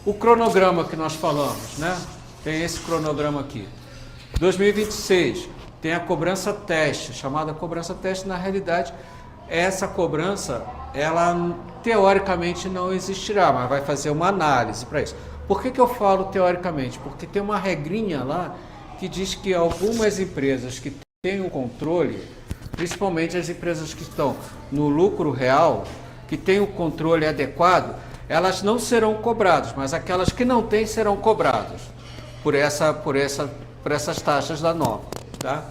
o cronograma que nós falamos, né? Tem esse cronograma aqui. 2026, tem a cobrança teste, chamada cobrança teste. Na realidade, essa cobrança, ela teoricamente não existirá, mas vai fazer uma análise para isso. Por que eu falo teoricamente? Porque tem uma regrinha lá que diz que algumas empresas que têm o controle, principalmente as empresas que estão no lucro real, que têm o controle adequado, elas não serão cobradas, mas aquelas que não têm serão cobradas por essas taxas da nova, tá?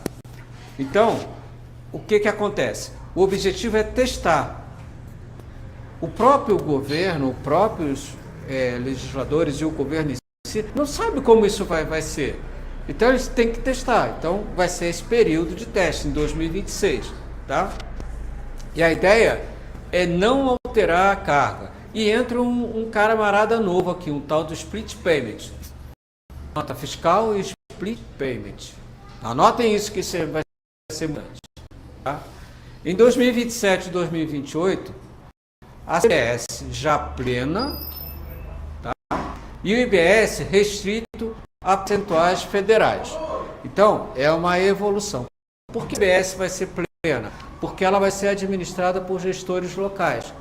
Então, o que acontece? O objetivo é testar. O próprio governo, os próprios legisladores e o governo em si não sabe como isso vai ser. Então eles têm que testar. Então vai ser esse período de teste em 2026, tá? E a ideia é não alterar a carga. E entra um camarada novo aqui, um tal do split payment. Nota fiscal e split payment. Anotem isso que isso vai ser importante, tá? Em 2027 e 2028, a CBS já plena, tá? E o IBS restrito a percentuais federais. Então, é uma evolução. Por que a IBS vai ser plena? Porque ela vai ser administrada por gestores locais,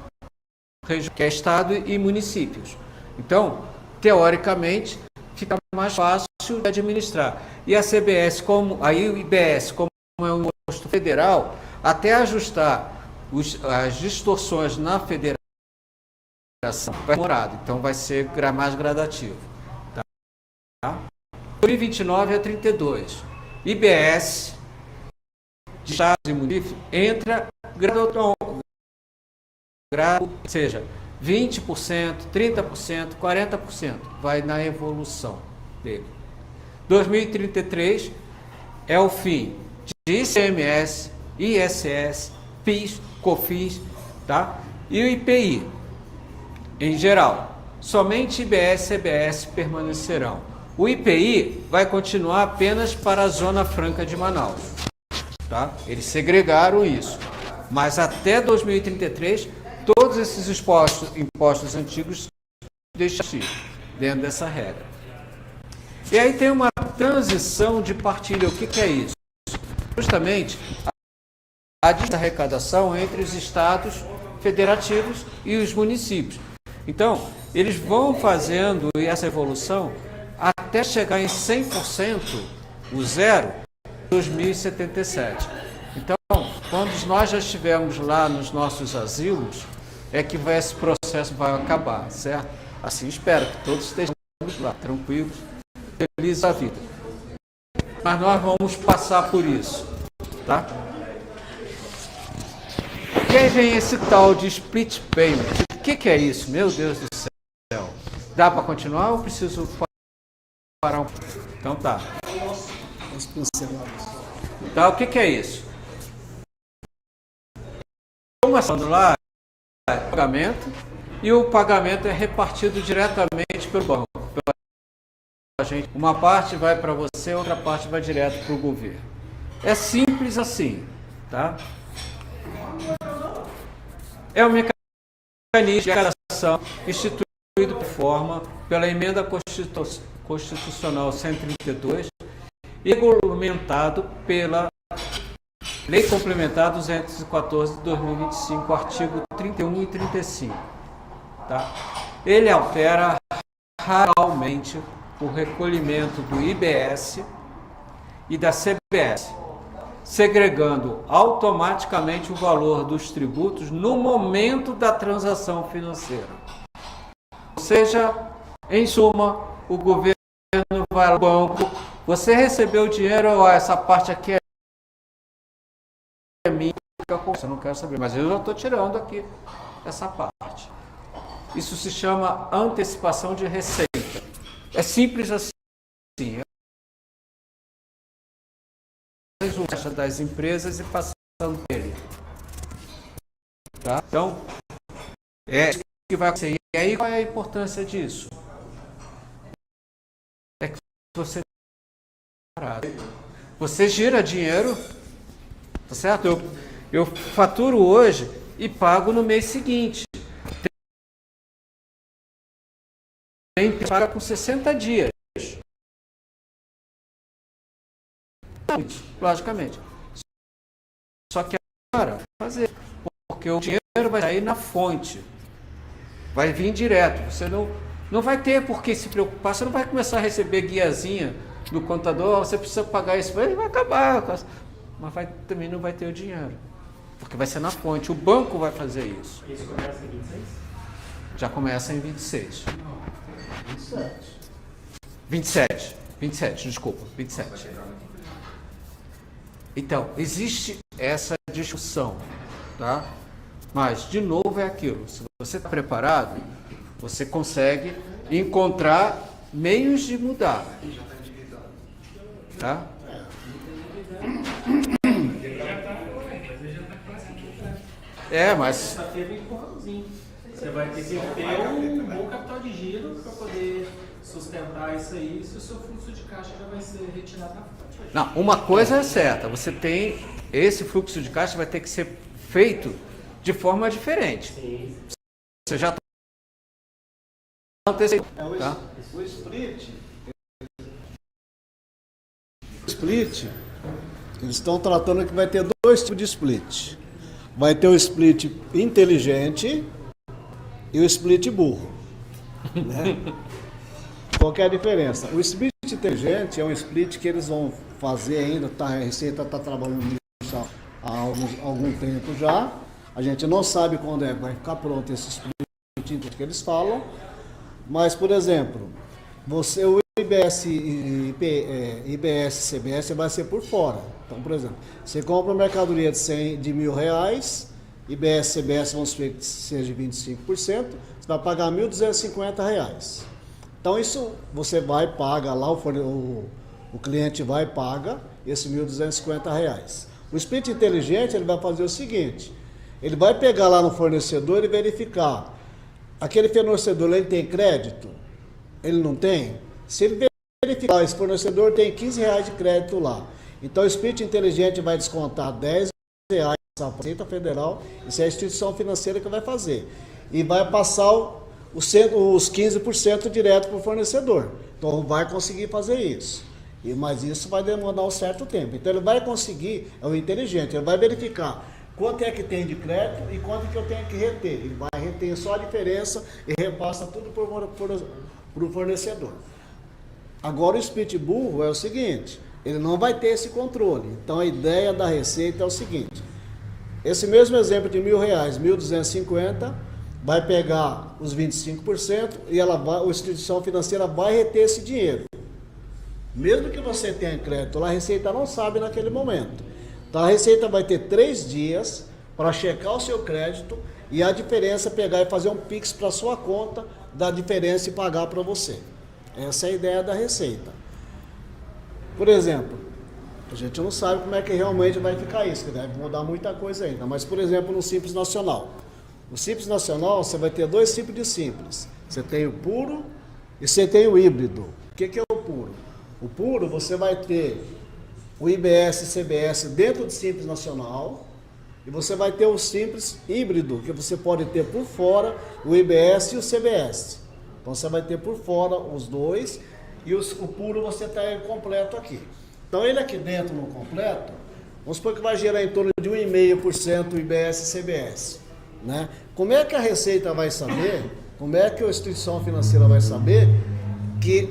que é Estado e municípios. Então, teoricamente, fica mais fácil de administrar. E a CBS, aí o IBS, como é um imposto federal, até ajustar as distorções na federação, vai demorar. Então, vai ser mais gradativo. Tá? 2029 a 32. IBS de estados e municípios entra gradualmente, ou seja, 20%, 30%, 40%, vai na evolução dele. 2033 é o fim de ICMS, ISS, PIS, COFINS, tá? E o IPI, em geral. Somente IBS e CBS permanecerão. O IPI vai continuar apenas para a Zona Franca de Manaus, tá? Eles segregaram isso. Mas até 2033, todos esses impostos antigos deixam dentro dessa regra. E aí tem uma transição de partilha. O que é isso? Justamente a arrecadação entre os estados federativos e os municípios. Então, eles vão fazendo essa evolução até chegar em 100%, o zero, em 2077. Então, quando nós já estivermos lá nos nossos asilos, é que esse processo vai acabar, certo? Assim espero que todos estejamos lá, tranquilos, felizes da vida. Mas nós vamos passar por isso, tá? E aí vem esse tal de split payment. O que é isso? Meu Deus do céu. Dá para continuar ou preciso parar um pouco? Então tá. Tá, o que é isso? Começando lá, pagamento, e o pagamento é repartido diretamente pelo banco. Uma parte vai para você, outra parte vai direto para o governo. É simples assim, tá? É um mecanismo de arrecadação instituído por forma pela emenda constitucional 132 e regulamentado pela Lei Complementar 214 de 2025, artigo 31 e 35. Tá? Ele altera raramente o recolhimento do IBS e da CBS, segregando automaticamente o valor dos tributos no momento da transação financeira. Ou seja, em suma, o governo vai ao banco, você recebeu o dinheiro, essa parte aqui é minha, eu não quero saber, mas eu já estou tirando aqui essa parte. Isso se chama antecipação de receita. É simples assim. Das empresas e passando por ele. Tá? Então, é isso que vai acontecer. E aí, qual é a importância disso? É que você gira dinheiro, tá certo? Eu faturo hoje e pago no mês seguinte. Tem paga com 60 dias. Logicamente. Só que agora, fazer, porque o dinheiro vai sair na fonte. Vai vir direto. Você não vai ter por que se preocupar. Você não vai começar a receber guiazinha do contador, você precisa pagar isso. Ele vai acabar. Mas também não vai ter o dinheiro. Porque vai ser na fonte. O banco vai fazer isso. Isso começa em 26? Já começa em 26. Não, 27. 27, desculpa. 27. Então, existe essa discussão, tá? Mas, de novo, é aquilo. Se você está preparado, você consegue encontrar meios de mudar. Tá? Mas... Só teve um empurrãozinho. Você vai ter que ter um bom capital de giro para poder sustentar isso aí, se o seu fluxo de caixa já vai ser retirado na fonte. Não, uma coisa é certa, você tem... Esse fluxo de caixa vai ter que ser feito de forma diferente. Sim. Você já está... Tá? O split, eles estão tratando que vai ter dois tipos de split. Vai ter o split inteligente e o split burro. Né? Qual que é a diferença? O split inteligente é um split que eles vão fazer ainda, a Receita está trabalhando nisso há algum tempo já. A gente não sabe quando vai ficar pronto esse split que eles falam. Mas, por exemplo, o IBS e CBS vai ser por fora. Então, por exemplo, você compra uma mercadoria de R$100.000, IBS e CBS vão ser que seja 25%, você vai pagar R$1.250. Então, isso você vai paga lá, o cliente vai e paga esse R$1.250. O split inteligente, ele vai fazer o seguinte, ele vai pegar lá no fornecedor e verificar, aquele fornecedor ele tem crédito? Ele não tem? Se ele verificar, esse fornecedor tem R$15 de crédito lá. Então o split inteligente vai descontar R$10 da Receita Federal, isso é a instituição financeira que vai fazer. E vai passar os 15% direto para o fornecedor. Então vai conseguir fazer isso. Mas isso vai demorar um certo tempo. Então ele vai conseguir, é o inteligente, ele vai verificar quanto é que tem de crédito e quanto que eu tenho que reter. Ele vai reter só a diferença e repassa tudo para o fornecedor. Agora o split burro é o seguinte, ele não vai ter esse controle. Então a ideia da Receita é o seguinte, esse mesmo exemplo de R$1.000, 1.250, vai pegar os 25% e a instituição financeira vai reter esse dinheiro. Mesmo que você tenha crédito lá, a Receita não sabe naquele momento. Então a Receita vai ter 3 dias para checar o seu crédito e a diferença pegar e fazer um Pix para sua conta da diferença e pagar para você. Essa é a ideia da Receita. Por exemplo, a gente não sabe como é que realmente vai ficar isso, que deve mudar muita coisa ainda. Mas, por exemplo, no Simples Nacional. No Simples Nacional, você vai ter 2 tipos de Simples. Você tem o puro e você tem o híbrido. O que é o puro? O puro, você vai ter o IBS e CBS dentro do Simples Nacional e você vai ter o Simples híbrido, que você pode ter por fora o IBS e o CBS. Então você vai ter por fora os dois e o puro você está completo aqui. Então ele aqui dentro no completo, vamos supor que vai gerar em torno de 1,5% o IBS e CBS. Né? Como é que a Receita vai saber, como é que a instituição financeira vai saber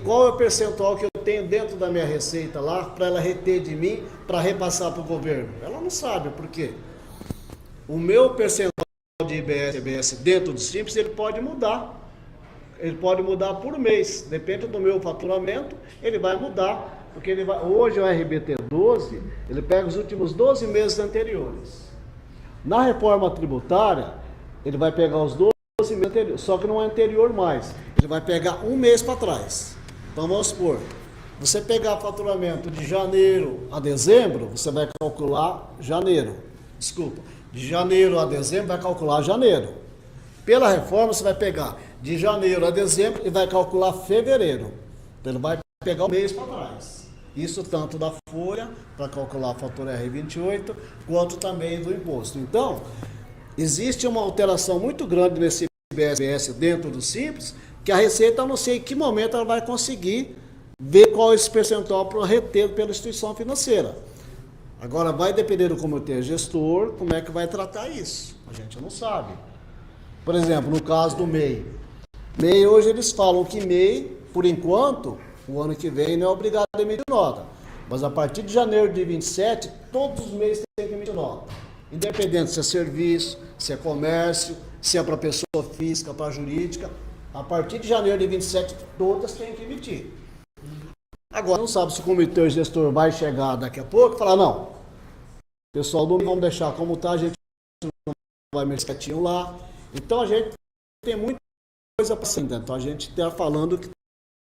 qual é o percentual que eu tenho dentro da minha receita lá para ela reter de mim para repassar para o governo? Ela não sabe, por quê? O meu percentual de IBS e CBS dentro do Simples, ele pode mudar. Ele pode mudar por mês, depende do meu faturamento, ele vai mudar, porque hoje o RBT 12, ele pega os últimos 12 meses anteriores. Na reforma tributária, ele vai pegar os 12 meses anteriores, só que não é anterior mais, ele vai pegar um mês para trás. Então vamos supor, você pegar faturamento de janeiro a dezembro, você vai calcular janeiro, de janeiro a dezembro vai calcular janeiro. Pela reforma você vai pegar de janeiro a dezembro e vai calcular fevereiro. Então ele vai pegar um mês para trás. Isso tanto da folha, para calcular a fatura R28, quanto também do imposto. Então, existe uma alteração muito grande nesse IBS dentro do Simples, Que a Receita, eu não sei em que momento ela vai conseguir ver qual é esse percentual para reter pela instituição financeira. Agora, vai depender do comitê gestor, como é que vai tratar isso. A gente não sabe. Por exemplo, no caso do MEI. MEI, hoje eles falam que MEI, por enquanto, o ano que vem não é obrigado a emitir nota. Mas a partir de janeiro de 27, todos os MEIs têm que emitir nota. Independente se é serviço, se é comércio, se é para pessoa física, para jurídica. A partir de janeiro de 27, todas têm que emitir. Agora, não sabe se o comitê gestor vai chegar daqui a pouco e falar, não, pessoal, não vamos deixar como está, a gente não vai mexer quietinho lá. Então, a gente tem muita coisa para ser. Então, a gente está falando que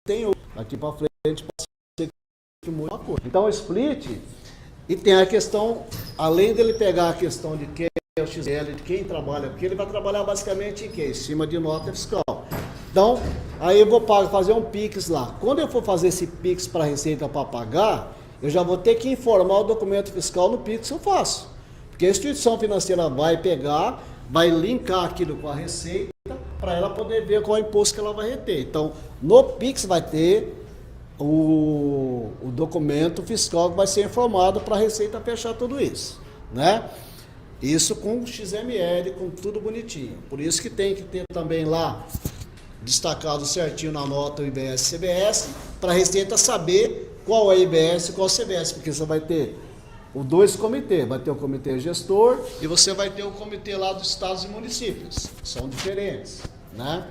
tem daqui para frente para ser que muda uma coisa. Então, o split, e tem a questão, além dele pegar a questão de quem é o XL, de quem trabalha, porque ele vai trabalhar basicamente em quê? Em cima de nota fiscal. Então, aí eu vou fazer um PIX lá. Quando eu for fazer esse PIX para a Receita para pagar, eu já vou ter que informar o documento fiscal no PIX que eu faço. Porque a instituição financeira vai pegar, vai linkar aquilo com a Receita, para ela poder ver qual é o imposto que ela vai reter. Então, no PIX vai ter o documento fiscal que vai ser informado para a Receita fechar tudo isso, né? Isso com XML, com tudo bonitinho. Por isso que tem que ter também lá destacado certinho na nota o IBS e CBS, para a Receita saber qual é IBS e qual é CBS, porque você vai ter os dois comitês, vai ter o comitê gestor e você vai ter o comitê lá dos estados e municípios, são diferentes, né?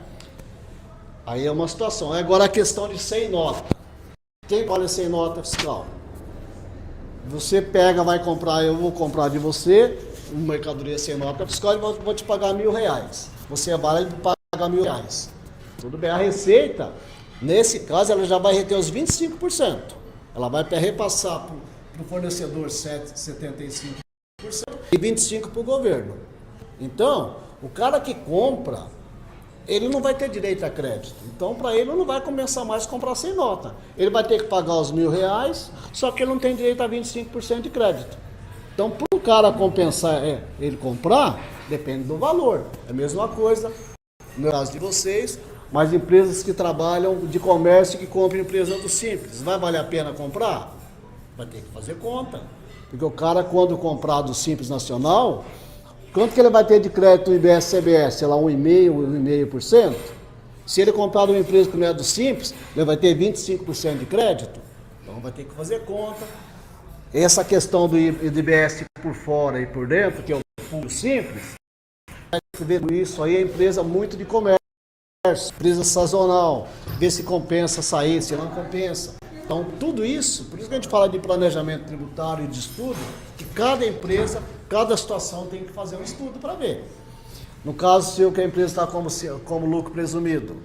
Aí é uma situação. Agora a questão de sem nota. Quem olha sem nota fiscal? Você pega, vai comprar, eu vou comprar de você uma mercadoria sem nota fiscal e vou te pagar R$1.000. Você vai pagar R$1.000. Tudo bem, a Receita, nesse caso, ela já vai reter os 25%. Ela vai repassar para o fornecedor 75% e 25% para o governo. Então, o cara que compra, ele não vai ter direito a crédito. Então, para ele, não vai começar mais a comprar sem nota. Ele vai ter que pagar os R$1.000, só que ele não tem direito a 25% de crédito. Então, para o cara compensar ele comprar, depende do valor. É a mesma coisa no caso de vocês, mas empresas que trabalham de comércio que compram empresa do Simples. Vai valer a pena comprar? Vai ter que fazer conta. Porque o cara, quando comprar do Simples Nacional, quanto que ele vai ter de crédito no IBS-CBS? Sei lá, 1,5%? Se ele comprar de uma empresa que não é do Simples, ele vai ter 25% de crédito? Então vai ter que fazer conta. Essa questão do IBS por fora e por dentro, que é o fundo Simples, vai ver isso aí, é empresa muito de comércio, empresa sazonal, ver se compensa sair, se não compensa. Então, tudo isso, por isso que a gente fala de planejamento tributário e de estudo, que cada empresa, cada situação tem que fazer um estudo para ver. No caso seu, que a empresa está como lucro presumido,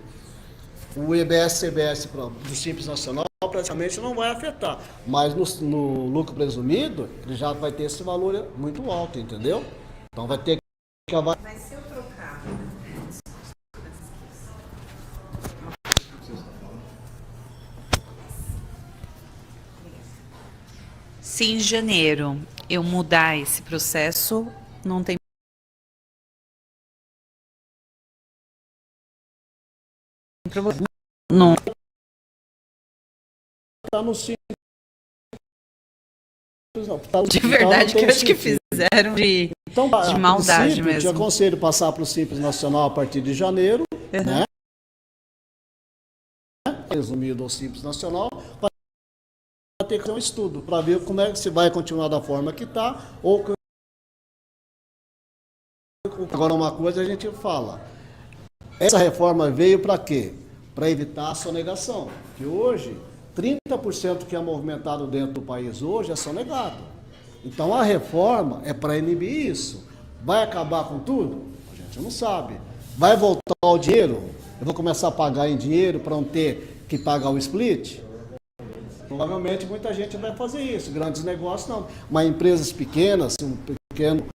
o IBS-CBS do Simples Nacional praticamente não vai afetar, mas no lucro presumido, ele já vai ter esse valor muito alto, entendeu? Então vai ter que... Mas se eu trocar... Se em janeiro eu mudar esse processo, não tem problema. Não. Tá no Simples. Não, tá no, De verdade, tá que eu acho que fizeram de maldade Simples, mesmo. Te aconselho passar para o Simples Nacional a partir de janeiro, né? Resumido ao Simples Nacional, para ter que fazer um estudo, para ver como é que se vai continuar da forma que está, ou... Agora, uma coisa a gente fala, essa reforma veio para quê? Para evitar a sonegação, que hoje, 30% que é movimentado dentro do país hoje é sonegado. Então, a reforma é para inibir isso. Vai acabar com tudo? A gente não sabe. Vai voltar o dinheiro? Eu vou começar a pagar em dinheiro para não ter que pagar o split? Provavelmente muita gente vai fazer isso, grandes negócios não. Mas empresas pequenas, um pequeno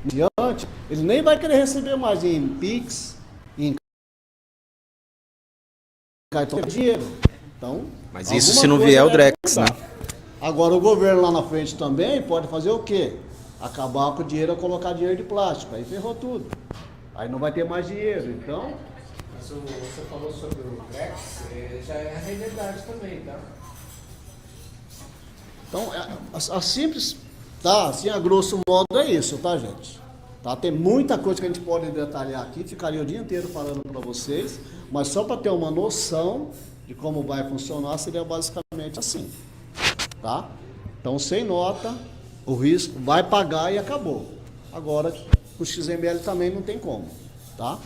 diante, ele nem vai querer receber mais em PIX, em cartão de dinheiro. Então, mas isso se não vier o Drex, né? Agora o governo lá na frente também pode fazer o quê? Acabar com o dinheiro ou colocar dinheiro de plástico. Aí ferrou tudo. Aí não vai ter mais dinheiro. Então, mas você falou sobre o Drex, já é a realidade também, tá? Então, a simples, tá? Assim, a grosso modo é isso, tá, gente? Tá? Tem muita coisa que a gente pode detalhar aqui, ficaria o dia inteiro falando para vocês, mas só para ter uma noção de como vai funcionar, seria basicamente assim, tá? Então, sem nota, o risco vai pagar e acabou. Agora, o XML também não tem como, tá?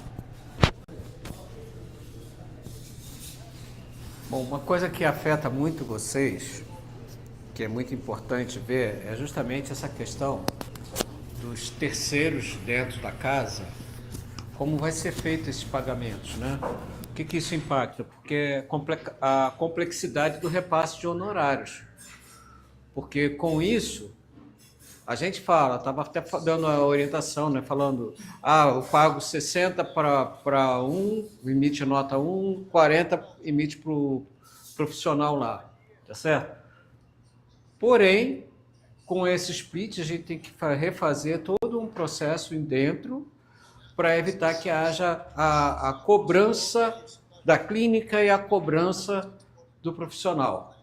Bom, uma coisa que afeta muito vocês, que é muito importante ver, é justamente essa questão dos terceiros dentro da casa, como vai ser feito esses pagamentos, né? O que isso impacta? Porque a complexidade do repasse de honorários. Porque com isso, a gente fala, estava até dando a orientação, né? Falando, eu pago 60 para um, emite nota 1, 40 emite para o profissional lá, tá certo? Porém, com esse split, a gente tem que refazer todo um processo dentro para evitar que haja a cobrança da clínica e a cobrança do profissional.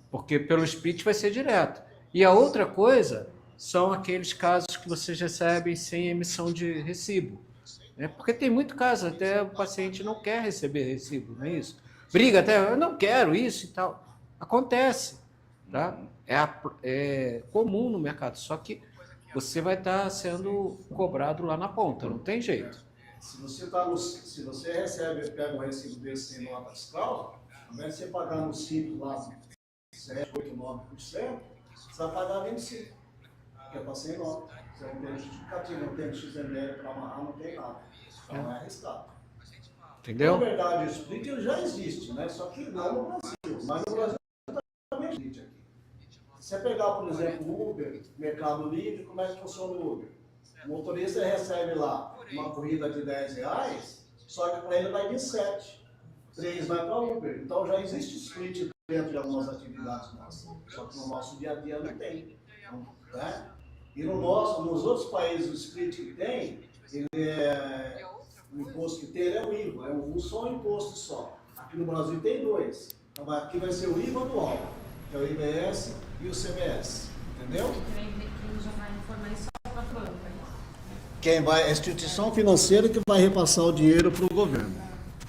Porque pelo split vai ser direto. E a outra coisa são aqueles casos que vocês recebem sem emissão de recibo. Né? Porque tem muito caso, até o paciente não quer receber recibo, não é isso? Briga até, eu não quero isso e tal. Acontece, tá? É comum no mercado, só que você vai estar sendo cobrado lá na ponta, não tem jeito. Se você recebe, pega um recibo desse sem nota fiscal, ao invés de você pagar no CIP lá 7, 8, 9%, você vai pagar 25%, que é para sem nota. Você não tem justificativo, não tem XML para amarrar, não tem nada. Então é arriscado. Entendeu? Na verdade, o split ele já existe, né? Só que não no Brasil, mas no Brasil também existe aqui. Se você pegar, por exemplo, o Uber, Mercado Livre, como é que funciona o Uber? O motorista recebe lá uma corrida de R$10, só que para ele vai vir 7. 3 vai para o Uber. Então já existe split dentro de algumas atividades nossas. Só que no nosso dia a dia não tem. Né? E nos outros países o split que tem, o imposto que tem é o IVA, só um imposto só. Aqui no Brasil tem 2. Então aqui vai ser o IVA anual, que é o IBS e o CBS. Entendeu? Quem já vai informar isso só para a banca. É a instituição financeira que vai repassar o dinheiro para o governo.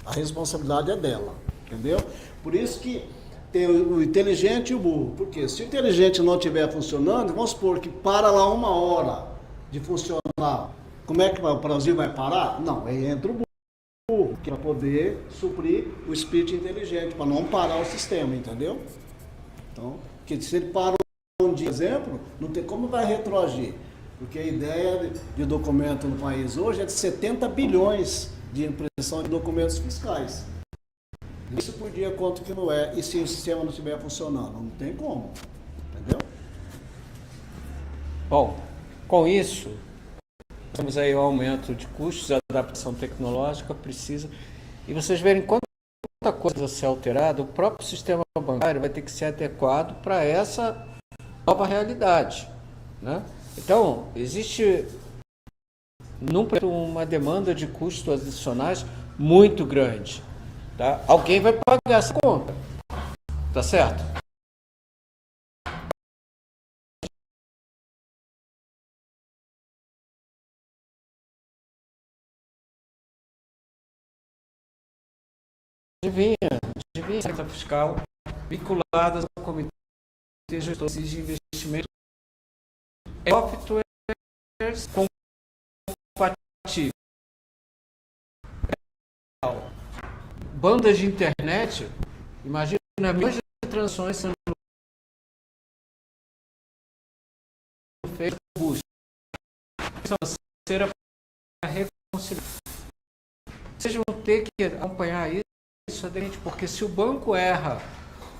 A responsabilidade é dela, entendeu? Por isso que tem o inteligente e o burro. Porque se o inteligente não estiver funcionando, vamos supor que para lá 1 hora de funcionar, como é que o Brasil vai parar? Não, aí entra o burro, que é para poder suprir o split inteligente, para não parar o sistema, entendeu? Então, porque se ele para um dia, por exemplo, não tem como vai retroagir. Porque a ideia de documento no país hoje é de 70 bilhões de impressão de documentos fiscais. Isso por dia, quanto que não é? E se o sistema não estiver funcionando? Não tem como. Entendeu? Bom, com isso, temos aí o aumento de custos, a adaptação tecnológica precisa. E vocês verem quanta coisa vai ser alterada, o próprio sistema bancário vai ter que ser adequado para essa nova realidade, né? Então, existe uma demanda de custos adicionais muito grande. Tá? Alguém vai pagar essa conta. Tá certo? Adivinha, receita fiscal vinculadas ao Comitê Gestor de Investimento softwares compatíveis. Bandas de internet, imagina milhões de transações sendo feitas por busca. Vocês vão ter que acompanhar isso aderente, porque se o banco erra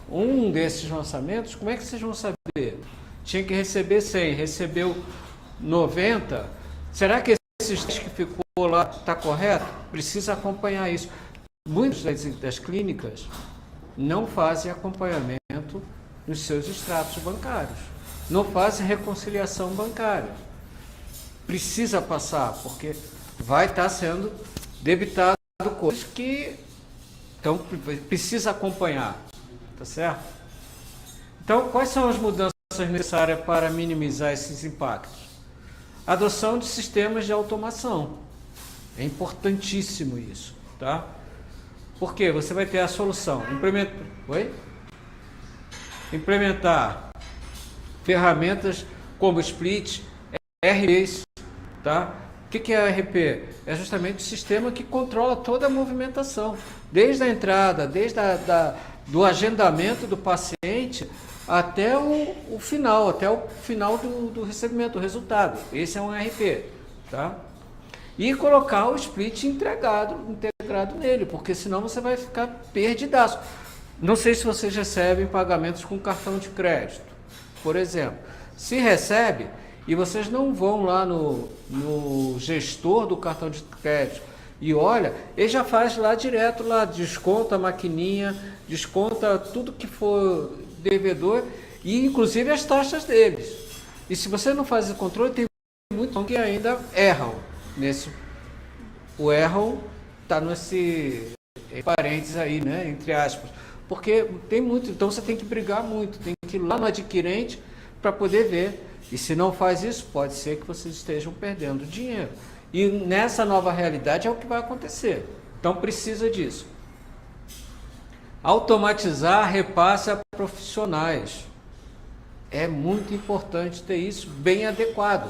um desses lançamentos, como é que vocês vão saber? Tinha que receber 100, recebeu 90. Será que esses que ficou lá está correto? Precisa acompanhar isso. Muitas das clínicas não fazem acompanhamento nos seus extratos bancários. Não fazem reconciliação bancária. Precisa passar, porque vai estar sendo debitado coisas que então precisa acompanhar, tá certo? Então, quais são as mudanças necessárias para minimizar esses impactos? Adoção de sistemas de automação. É importantíssimo isso, tá? Porque você vai ter a solução. Implementar ferramentas como Split, RPs, tá? O que é RP? É justamente o sistema que controla toda a movimentação, desde a entrada, do agendamento do paciente até o final do recebimento, do resultado. Esse é um RP, tá? E colocar o split integrado nele, porque senão você vai ficar perdidaço. Não sei se vocês recebem pagamentos com cartão de crédito, por exemplo. Se recebe e vocês não vão lá no gestor do cartão de crédito e olha, ele já faz lá direto, lá desconta a maquininha, desconta tudo que for devedor e inclusive as taxas deles. E se você não faz o controle, tem muitos que ainda erram. O erram está nesse parênteses aí, né, entre aspas, porque tem muito, então você tem que brigar muito, tem que ir lá no adquirente para poder ver, e se não faz isso, pode ser que vocês estejam perdendo dinheiro, e nessa nova realidade é o que vai acontecer, então precisa disso. Automatizar repasse a profissionais, é muito importante ter isso bem adequado,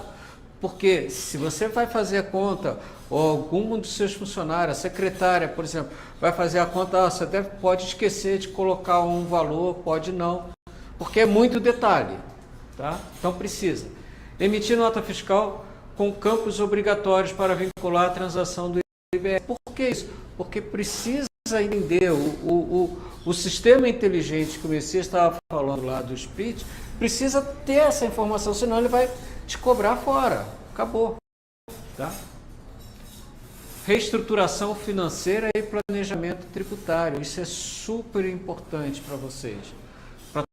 porque se você vai fazer a conta, ou algum dos seus funcionários, a secretária, por exemplo, vai fazer a conta, você pode esquecer de colocar um valor, pode não, porque é muito detalhe, tá? Então precisa. Emitir nota fiscal com campos obrigatórios para vincular a transação do IBS. Por que isso? Porque precisa entender o sistema inteligente que o Messias estava falando lá do Split, precisa ter essa informação, senão ele vai te cobrar fora. Acabou, tá? Reestruturação financeira e planejamento tributário. Isso é super importante para vocês, para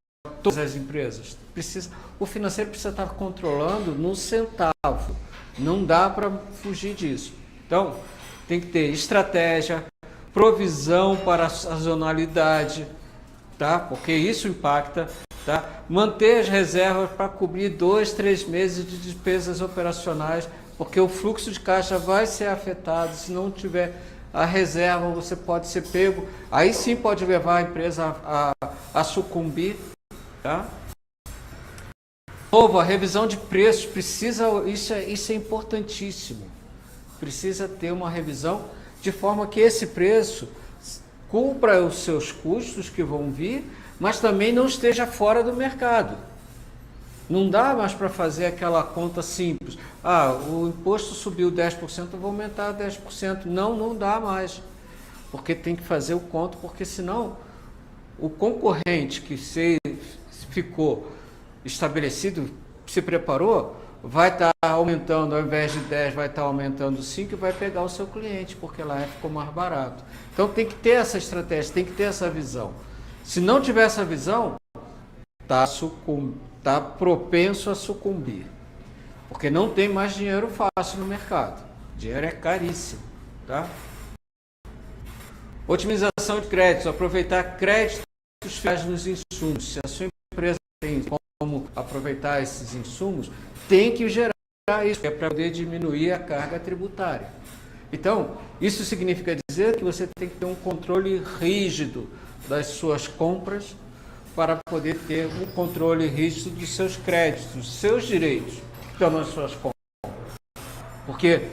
todas as empresas. O financeiro precisa estar controlando no centavo. Não dá para fugir disso. Então, tem que ter estratégia, provisão para a sazonalidade, tá? Porque isso impacta, tá? Manter as reservas para cobrir 2, 3 meses de despesas operacionais, porque o fluxo de caixa vai ser afetado. Se não tiver a reserva, você pode ser pego. Aí sim pode levar a empresa a sucumbir, tá? Novo, a revisão de preços precisa, isso é importantíssimo. Precisa ter uma revisão de forma que esse preço cubra os seus custos que vão vir, mas também não esteja fora do mercado. Não dá mais para fazer aquela conta simples. Ah, o imposto subiu 10%, eu vou aumentar 10%. Não dá mais. Porque tem que fazer o conto, porque senão o concorrente que ficou estabelecido, se preparou, vai estar aumentando, ao invés de 10, vai estar aumentando 5 e vai pegar o seu cliente, porque lá ficou mais barato. Então tem que ter essa estratégia, tem que ter essa visão. Se não tiver essa visão, está propenso a sucumbir, porque não tem mais dinheiro fácil no mercado. Dinheiro é caríssimo, tá? Otimização de créditos, aproveitar créditos fiscais nos insumos. Se a sua empresa tem como aproveitar esses insumos, tem que gerar isso, é para poder diminuir a carga tributária. Então, isso significa dizer que você tem que ter um controle rígido das suas compras, para poder ter um controle rígido dos seus créditos, dos seus direitos que estão nas suas compras. Porque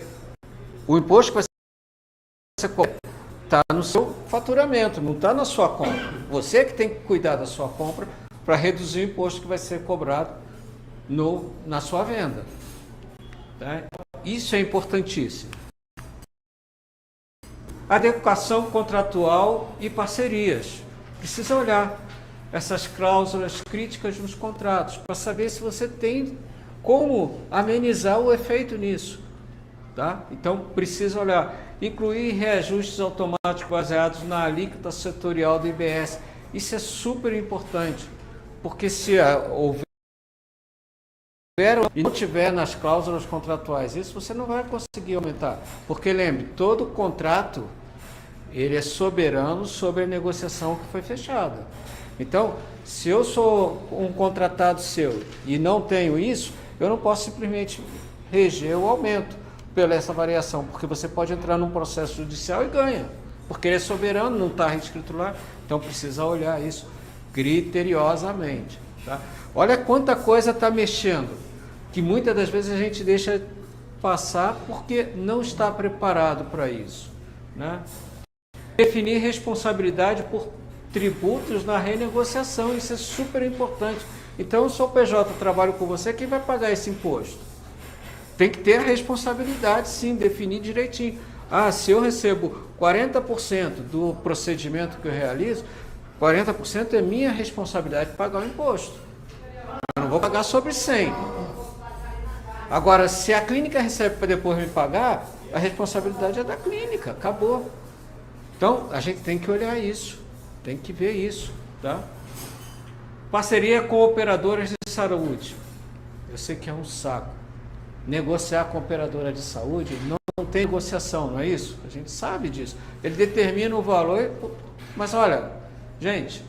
o imposto que você compra está no seu faturamento, não está na sua compra. Você que tem que cuidar da sua compra para reduzir o imposto que vai ser cobrado na sua venda. Tá? Isso é importantíssimo. Adequação contratual e parcerias. Precisa olhar essas cláusulas críticas nos contratos, para saber se você tem como amenizar o efeito nisso. Tá? Então, precisa olhar. Incluir reajustes automáticos baseados na alíquota setorial do IBS. Isso é super importante, porque se houver e não tiver nas cláusulas contratuais isso, você não vai conseguir aumentar. Porque lembre, todo contrato Ele é soberano sobre a negociação que foi fechada. Então, se eu sou um contratado seu e não tenho isso, eu não posso simplesmente reger o aumento pela essa variação, porque você pode entrar num processo judicial e ganha, porque ele é soberano, não está reescrito lá, então precisa olhar isso criteriosamente. Tá? Olha quanta coisa está mexendo, que muitas das vezes a gente deixa passar porque não está preparado para isso. Né? Definir responsabilidade por tributos na renegociação, isso é super importante. Então, se o PJ trabalha com você, quem vai pagar esse imposto? Tem que ter a responsabilidade, sim, definir direitinho. Ah, se eu recebo 40% do procedimento que eu realizo, 40% é minha responsabilidade de pagar o imposto. Eu não vou pagar sobre 100. Agora, se a clínica recebe para depois me pagar, a responsabilidade é da clínica, acabou. Então, a gente tem que olhar isso, tem que ver isso, tá? Parceria com operadoras de saúde. Eu sei que é um saco. Negociar com operadora de saúde não tem negociação, não é isso? A gente sabe disso. Ele determina o valor, mas olha, gente,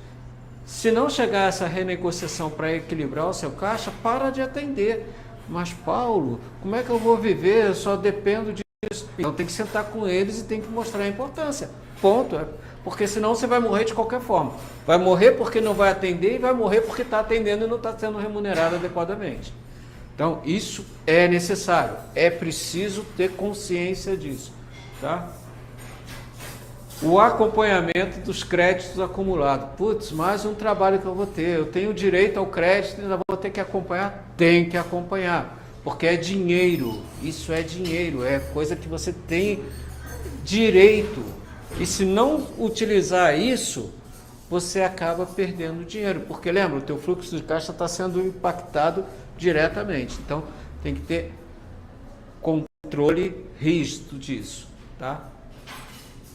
se não chegar essa renegociação para equilibrar o seu caixa, para de atender. Mas, Paulo, como é que eu vou viver? Eu só dependo disso. Então tem que sentar com eles e tem que mostrar a importância. Ponto. Porque senão você vai morrer de qualquer forma. Vai morrer porque não vai atender e vai morrer porque está atendendo e não está sendo remunerado adequadamente. Então, isso é necessário. É preciso ter consciência disso. Tá? O acompanhamento dos créditos acumulados. Putz, mais um trabalho que eu vou ter. Eu tenho direito ao crédito e ainda vou ter que acompanhar? Tem que acompanhar. Porque é dinheiro. Isso é dinheiro. É coisa que você tem direito. E se não utilizar isso, você acaba perdendo dinheiro. Porque lembra, o teu fluxo de caixa está sendo impactado diretamente. Então, tem que ter controle rígido disso. Tá?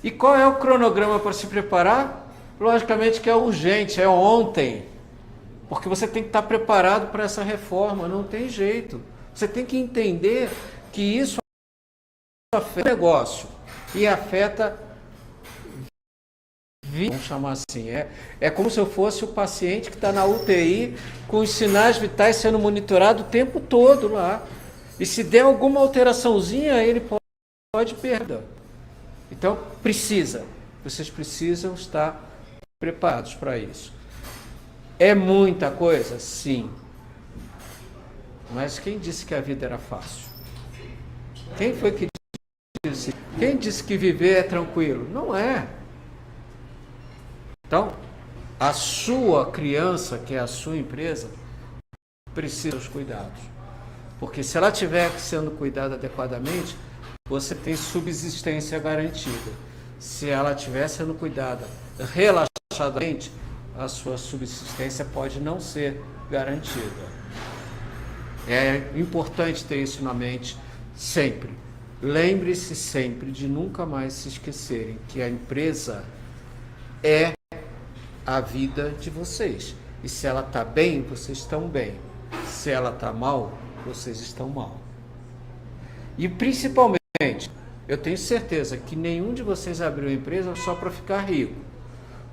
E qual é o cronograma para se preparar? Logicamente que é urgente, é ontem. Porque você tem que estar preparado para essa reforma, não tem jeito. Você tem que entender que isso afeta o negócio e afeta, vamos chamar assim, é como se eu fosse o paciente que está na UTI com os sinais vitais sendo monitorado o tempo todo lá. E se der alguma alteraçãozinha, ele pode perder. Então, vocês precisam estar preparados para isso. É muita coisa? Sim. Mas quem disse que a vida era fácil? Quem foi que disse? Quem disse que viver é tranquilo? Não é. Então, a sua criança, que é a sua empresa, precisa dos cuidados. Porque se ela estiver sendo cuidada adequadamente, você tem subsistência garantida. Se ela estiver sendo cuidada relaxadamente, a sua subsistência pode não ser garantida. É importante ter isso na mente sempre. Lembre-se sempre de nunca mais se esquecerem que a empresa é a vida de vocês. E se ela está bem, vocês estão bem. Se ela está mal, vocês estão mal. E principalmente, eu tenho certeza que nenhum de vocês abriu a empresa só para ficar rico,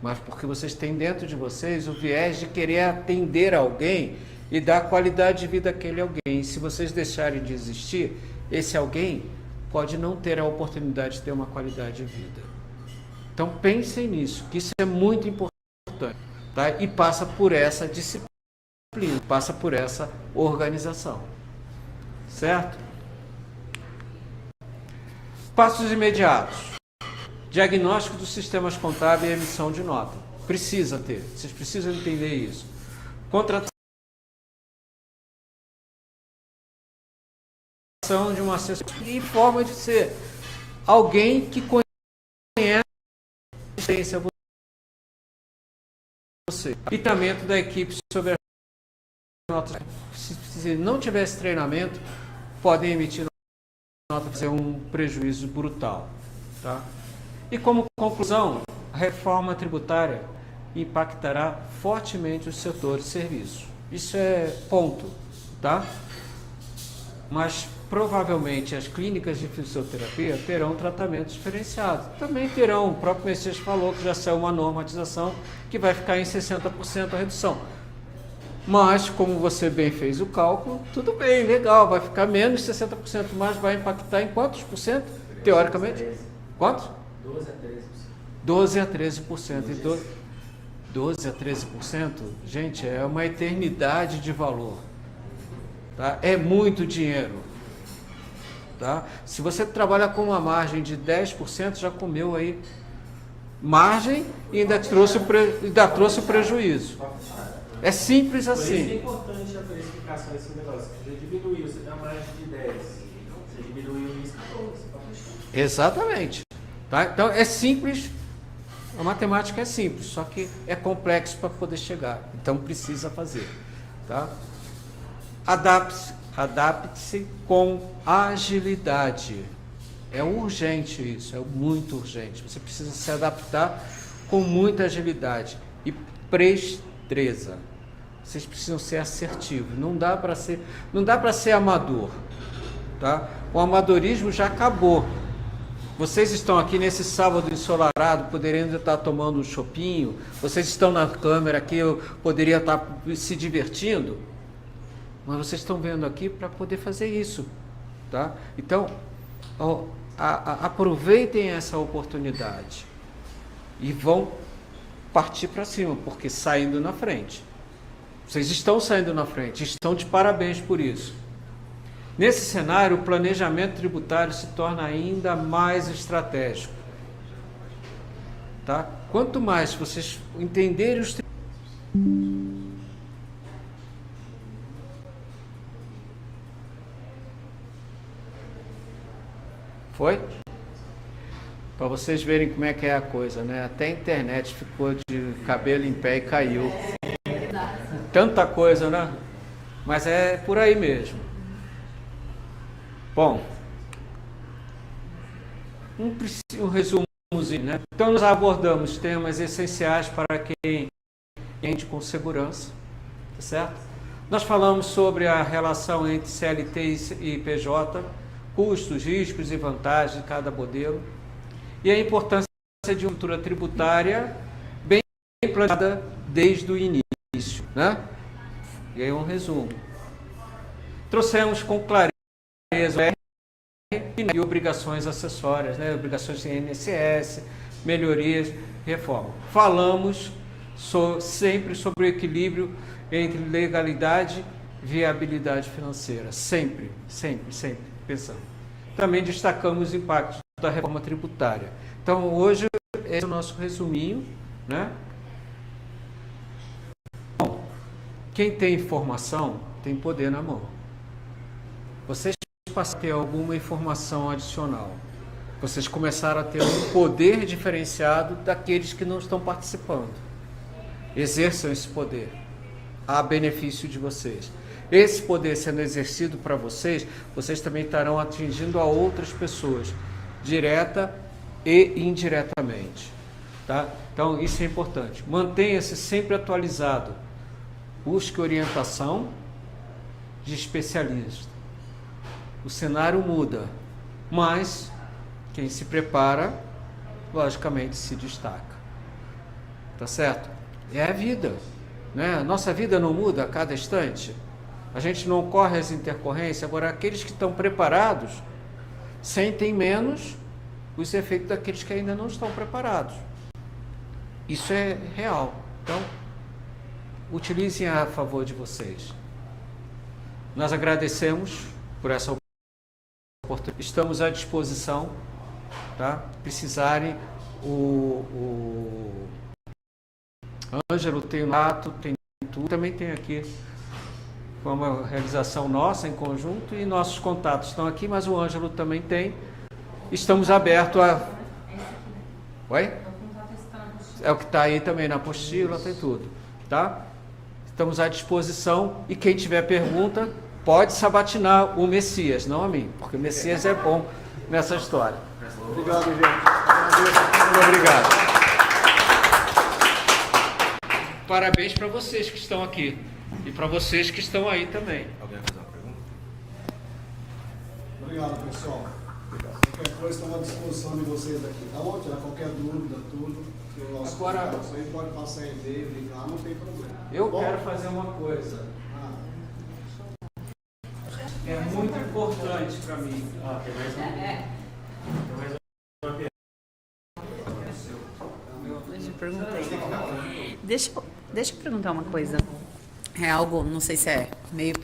mas porque vocês têm dentro de vocês o viés de querer atender alguém e dar qualidade de vida àquele alguém. E se vocês deixarem de existir, esse alguém pode não ter a oportunidade de ter uma qualidade de vida. Então pensem nisso, que isso é muito importante, tá? E passa por essa disciplina, passa por essa organização, certo? Passos imediatos. Diagnóstico dos sistemas contábeis e emissão de nota. Precisa ter. Vocês precisam entender isso. Contratação de um assessor e forma de ser alguém que conhece a experiência você. Treinamento da equipe sobre as notas. Se não tiver esse treinamento, podem emitir nota fazer um prejuízo brutal, tá? E como conclusão, a reforma tributária impactará fortemente o setor de serviço. Isso é ponto, tá? Mas provavelmente as clínicas de fisioterapia terão tratamento diferenciado. Também terão, o próprio Messias falou que já saiu uma normatização que vai ficar em 60% a redução. Mas, como você bem fez o cálculo, tudo bem, legal, vai ficar menos 60%, mas vai impactar em quantos por cento, teoricamente? Quantos? 12 a 13%. E 12 a 13%, gente, é uma eternidade de valor. Tá? É muito dinheiro. Tá? Se você trabalha com uma margem de 10%, já comeu aí margem e ainda trouxe o prejuízo. É simples Por isso que é assim. importante a precificação desse negócio. Você diminuiu, você tem uma margem de 10. Você diminuiu isso, acabou, você pode fechar. Exatamente. Tá? Então é simples, a matemática é simples, só que é complexo para poder chegar. Então precisa fazer. Tá? Adapte-se com agilidade. É urgente isso, é muito urgente. Você precisa se adaptar com muita agilidade e presteza. Vocês precisam ser assertivos. Não dá para ser amador, tá? O amadorismo já acabou. Vocês estão aqui nesse sábado ensolarado, poderiam estar tomando um chopinho. Vocês estão na câmera aqui, eu poderia estar se divertindo. Mas vocês estão vendo aqui para poder fazer isso, tá? Então, aproveitem essa oportunidade e vão partir para cima, porque saindo na frente. Vocês estão saindo na frente, estão de parabéns por isso. Nesse cenário, o planejamento tributário se torna ainda mais estratégico. Tá? Quanto mais vocês entenderem os Foi? Para vocês verem como é que é a coisa, né? Até a internet ficou de cabelo em pé e caiu. Tanta coisa, né? Mas é por aí mesmo. Bom, um resumozinho, né? Então nós abordamos temas essenciais para quem entende com segurança, tá certo? Nós falamos sobre a relação entre CLT e PJ, custos, riscos e vantagens de cada modelo, e a importância de uma estrutura tributária bem planejada desde o início, né? E aí um resumo. Trouxemos com clareza e obrigações acessórias, né? Obrigações de INSS, melhorias, reforma. Falamos sempre sobre o equilíbrio entre legalidade e viabilidade financeira. Sempre pensando. Também destacamos os impactos da reforma tributária. Então, hoje, esse é o nosso resuminho, né? Bom, quem tem informação tem poder na mão. Vocês passaram a ter alguma informação adicional. Vocês começaram a ter um poder diferenciado daqueles que não estão participando. Exerçam esse poder a benefício de vocês. Esse poder sendo exercido para vocês, vocês também estarão atingindo a outras pessoas, direta e indiretamente. Tá? Então, isso é importante. Mantenha-se sempre atualizado. Busque orientação de especialista. O cenário muda, mas quem se prepara, logicamente, se destaca. Tá certo? É a vida, né? A nossa vida não muda a cada instante. A gente não corre as intercorrências. Agora, aqueles que estão preparados sentem menos os efeitos daqueles que ainda não estão preparados. Isso é real. Então, utilizem a favor de vocês. Nós agradecemos por essa oportunidade. Estamos à disposição, tá? Precisarem, o Ângelo tem o Nato, tem tudo, também tem aqui. Foi uma realização nossa em conjunto e nossos contatos estão aqui, mas o Ângelo também tem. Estamos abertos a... Oi? É o que está aí também na apostila, tem tudo, tá? Estamos à disposição e quem tiver pergunta pode sabatinar o Messias, não a mim, porque o Messias é bom nessa história. Obrigado, gente. Muito obrigado. Parabéns para vocês que estão aqui e para vocês que estão aí também. Alguém vai fazer uma pergunta? Obrigado, pessoal. Qualquer coisa, estamos à disposição de vocês aqui, tá bom? Tirar qualquer dúvida, tudo. Que o nosso Agora- isso aí pode passar e-mail, ligar, não tem problema. Eu Bom? quero fazer uma coisa Ah, que é muito importante para mim. Ó, tem mais um. Tem mais um. Deixa eu perguntar. Deixa eu perguntar uma coisa. É algo, não sei se é meio